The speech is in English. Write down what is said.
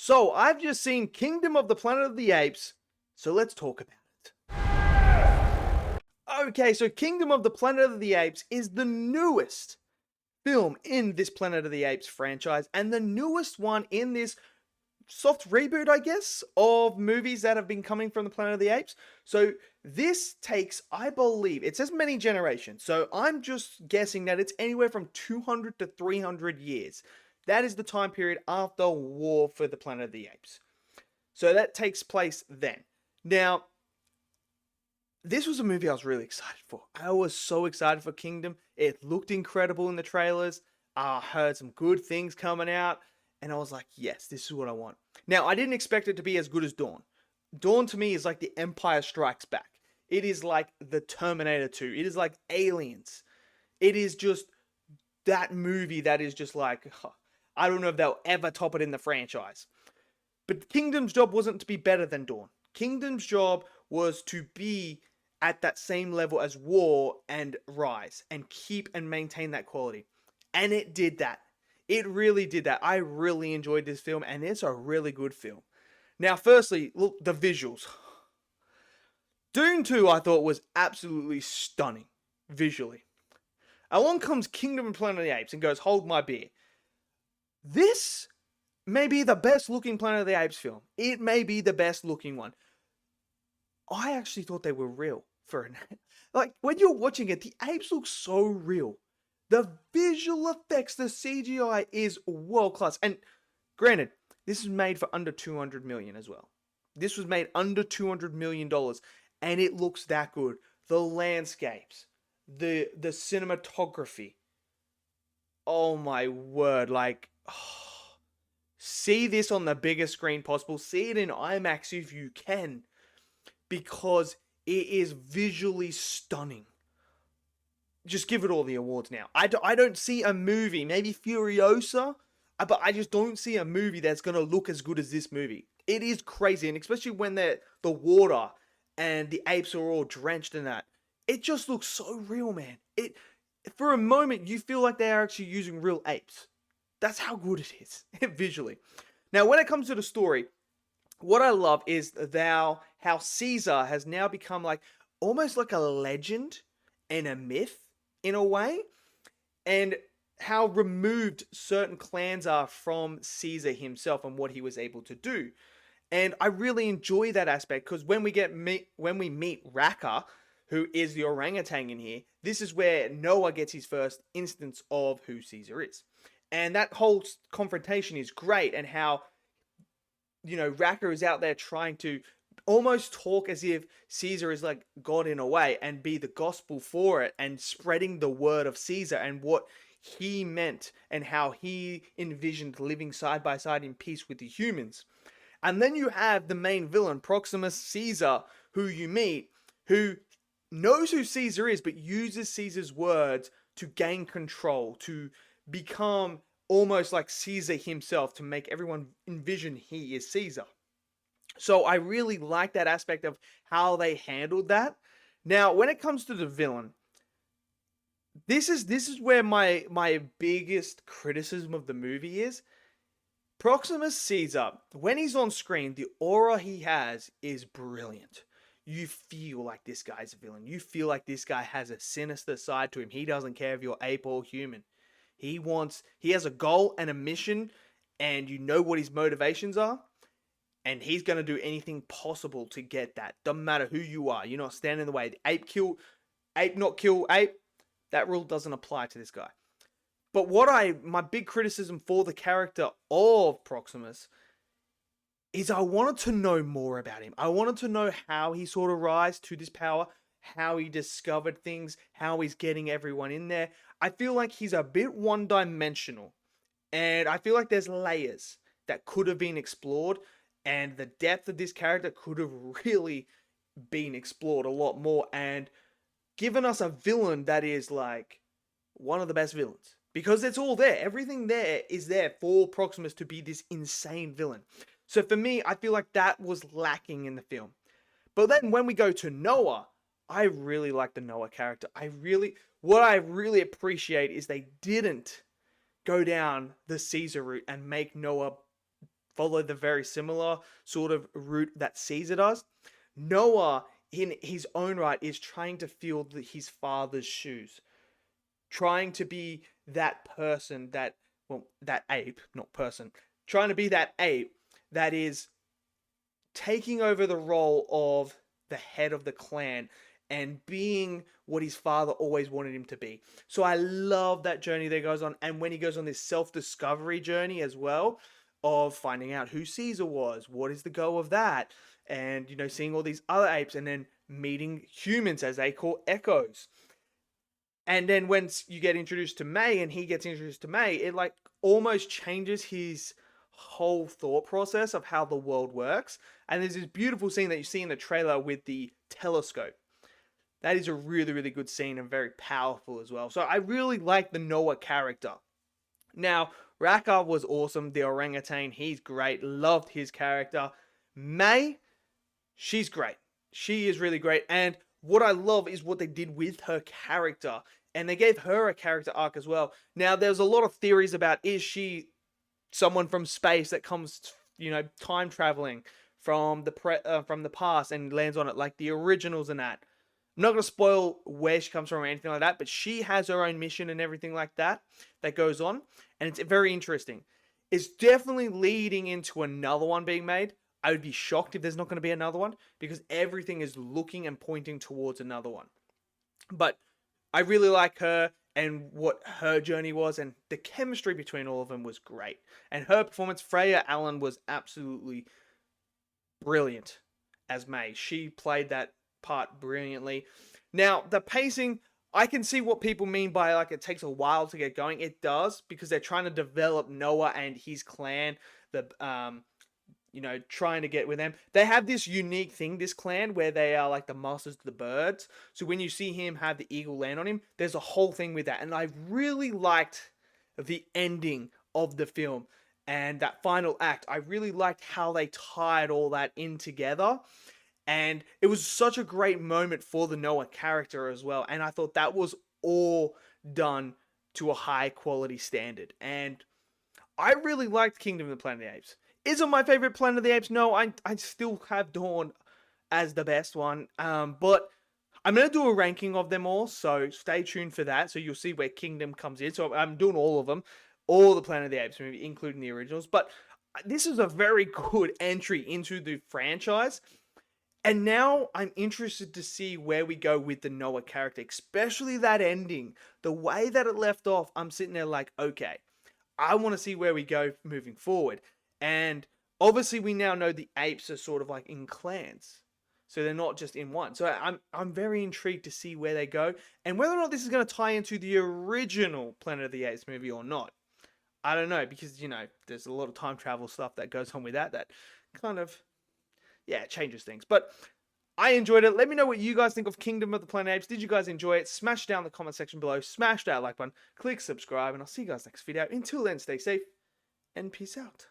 So I've just seen Kingdom of the Planet of the Apes, so let's talk about it. Okay, so Kingdom of the Planet of the Apes is the newest film in this Planet of the Apes franchise, and the newest one in this soft reboot, I guess, of movies that have been coming from the Planet of the Apes. So this takes, I believe, it says many generations. So I'm just guessing that it's anywhere from 200 to 300 years. That is the time period after War for the Planet of the Apes. So that takes place then. Now, this was a movie I was really excited for. I was so excited for Kingdom. It looked incredible in the trailers. I heard some good things coming out. And I was like, yes, this is what I want. Now, I didn't expect it to be as good as Dawn. Dawn to me is like the Empire Strikes Back. It is like the Terminator 2. It is like Aliens. It is just that movie that is just like, I don't know if they'll ever top it in the franchise. But Kingdom's job wasn't to be better than Dawn. Kingdom's job was to be at that same level as War and Rise and keep and maintain that quality. And it did that. It really did that. I really enjoyed this film, and it's a really good film. Now, firstly, look, the visuals. Dune 2, I thought, was absolutely stunning, visually. Along comes Kingdom of Planet of the Apes and goes, hold my beer. This may be the best looking Planet of the Apes film. It may be the best looking one. I actually thought they were real for an... Like, when you're watching it, the apes look so real. The visual effects, the CGI is world class. And granted, this is made for under 200 million as well. This was made under 200 million dollars, and it looks that good. The landscapes, the cinematography. Oh my word, like, see this on the biggest screen possible. See it in IMAX if you can, because it is visually stunning. Just give it all the awards now. I don't see a movie, maybe Furiosa, but I just don't see a movie that's going to look as good as this movie. It is crazy, and especially when the water and the apes are all drenched in that. It just looks so real, man. For a moment, you feel like they are actually using real apes. That's how good it is, visually. Now, when it comes to the story, what I love is how Caesar has now become like almost like a legend and a myth in a way, and how removed certain clans are from Caesar himself and what he was able to do. And I really enjoy that aspect, because when we meet Raka, who is the orangutan in here, this is where Noah gets his first instance of who Caesar is. And that whole confrontation is great, and how, you know, Raka is out there trying to almost talk as if Caesar is like God in a way, and be the gospel for it, and spreading the word of Caesar and what he meant and how he envisioned living side by side in peace with the humans. And then you have the main villain, Proximus Caesar, who you meet, who knows who Caesar is, but uses Caesar's words to gain control, to become almost like Caesar himself, to make everyone envision he is Caesar. So I really like that aspect of how they handled that. Now, when it comes to the villain, this is where my biggest criticism of the movie is. Proximus Caesar, when he's on screen, the aura he has is brilliant. You feel like this guy's a villain. You feel like this guy has a sinister side to him. He doesn't care if you're ape or human. He has a goal and a mission, and you know what his motivations are. And he's going to do anything possible to get that. Doesn't matter who you are. You're not standing in the way. The ape not kill ape. That rule doesn't apply to this guy. But my big criticism for the character of Proximus is I wanted to know more about him. I wanted to know how he sort of rise to this power, how he discovered things, how he's getting everyone in there. I feel like he's a bit one-dimensional. And I feel like there's layers that could have been explored. And the depth of this character could have really been explored a lot more, and given us a villain that is like one of the best villains. Because it's all there. Everything there is there for Proximus to be this insane villain. So for me, I feel like that was lacking in the film. But then when we go to Noah, I really like the Noah character. What I really appreciate is they didn't go down the Caesar route and make Noah follow the very similar sort of route that Caesar does. Noah, in his own right, is trying to fill his father's shoes, trying to be that person that, well, that ape, not person, trying to be that ape that is taking over the role of the head of the clan and being what his father always wanted him to be. So I love that journey that goes on. And when he goes on this self-discovery journey as well, of finding out who Caesar was, what is the goal of that, and, you know, seeing all these other apes, and then meeting humans, as they call echoes. And then when you get introduced to May and he gets introduced to May, it like almost changes his whole thought process of how the world works. And there's this beautiful scene that you see in the trailer with the telescope. That is a really, really good scene and very powerful as well. So I really like the Noah character. Now, Raka was awesome. The orangutan, he's great. Loved his character. May, she's great. She is really great. And what I love is what they did with her character. And they gave her a character arc as well. Now, there's a lot of theories about, is she someone from space that comes, you know, time traveling from the past and lands on it like the originals and that. I'm not going to spoil where she comes from or anything like that, but she has her own mission and everything like that goes on. And it's very interesting. It's definitely leading into another one being made. I would be shocked if there's not going to be another one, because everything is looking and pointing towards another one. But I really like her and what her journey was, and the chemistry between all of them was great. And her performance, Freya Allen, was absolutely brilliant as May. She played that part brilliantly. Now, the pacing, I can see what people mean by like it takes a while to get going. It does, because they're trying to develop Noah and his clan, you know, trying to get with them. They have this unique thing, this clan, where they are like the masters of the birds. So when you see him have the eagle land on him, there's a whole thing with that. And I really liked the ending of the film and that final act. I really liked how they tied all that in together. And it was such a great moment for the Noah character as well. And I thought that was all done to a high quality standard. And I really liked Kingdom of the Planet of the Apes. Is it my favorite Planet of the Apes? No, I still have Dawn as the best one. But I'm going to do a ranking of them all, so stay tuned for that. So you'll see where Kingdom comes in. So I'm doing all of them, all the Planet of the Apes movie, including the originals. But this is a very good entry into the franchise. And now I'm interested to see where we go with the Noah character, especially that ending. The way that it left off, I'm sitting there like, okay, I want to see where we go moving forward. And obviously we now know the apes are sort of like in clans. So they're not just in one. So I'm very intrigued to see where they go. And whether or not this is going to tie into the original Planet of the Apes movie or not. I don't know. Because, you know, there's a lot of time travel stuff that goes on with that kind of, yeah, changes things. But I enjoyed it. Let me know what you guys think of Kingdom of the Planet of the Apes. Did you guys enjoy it? Smash down the comment section below. Smash that like button. Click subscribe. And I'll see you guys next video. Until then, stay safe. And peace out.